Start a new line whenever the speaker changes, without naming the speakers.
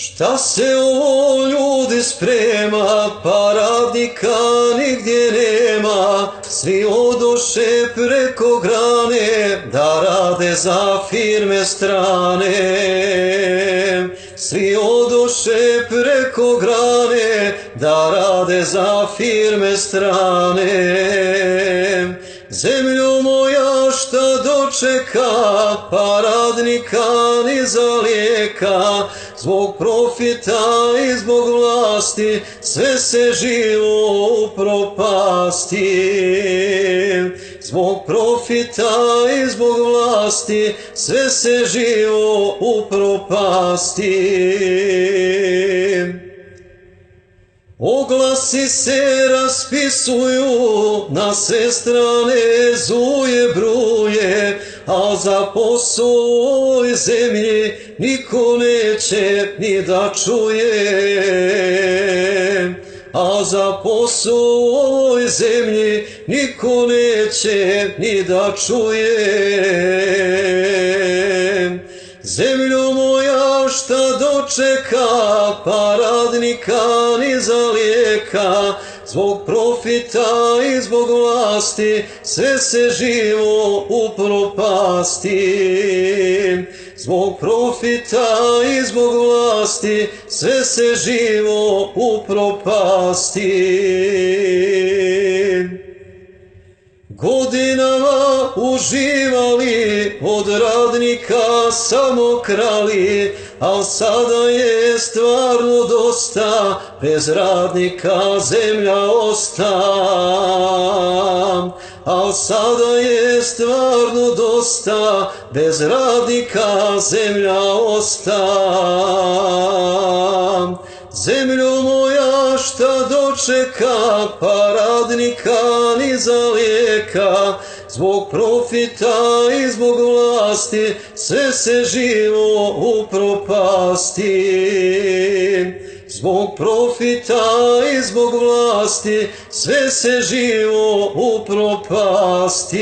Šta se ovo ljudi sprema, pa radnika nigdje nema, svi odoše preko grane, da rade za firme strane. Svi odoše preko grane, da rade za firme strane. Zemljo moja šta dočeka, pa radnika ni za lijeka, zbog profita i zbog vlasti, sve se živo upropasti. Zbog profita i zbog vlasti, sve se živo upropasti. Oglasi se raspisuju, na sve strane zuje bruje, a za posao u ovoj zemlji niko neće ni da čuje. A za posao u ovoj zemlji niko neće ni da čuje. Zemljo moja šta dočeka, pa radnika ni za lijeka, zbog profita i zbog vlasti, sve se živo upropasti. Zbog profita i zbog vlasti, sve se živo upropasti. Godinama uživali, od radnika samo krali, al sada je stvarno dosta, bez radnika zemlja osta. Al sada je stvarno dosta, bez radnika zemlja osta. Zemljo moja šta dočeka, pa radnika ni za lijeka, zbog profita i zbog vlasti, sve se živo upropasti. Zbog profita i zbog vlasti, sve se živo upropasti.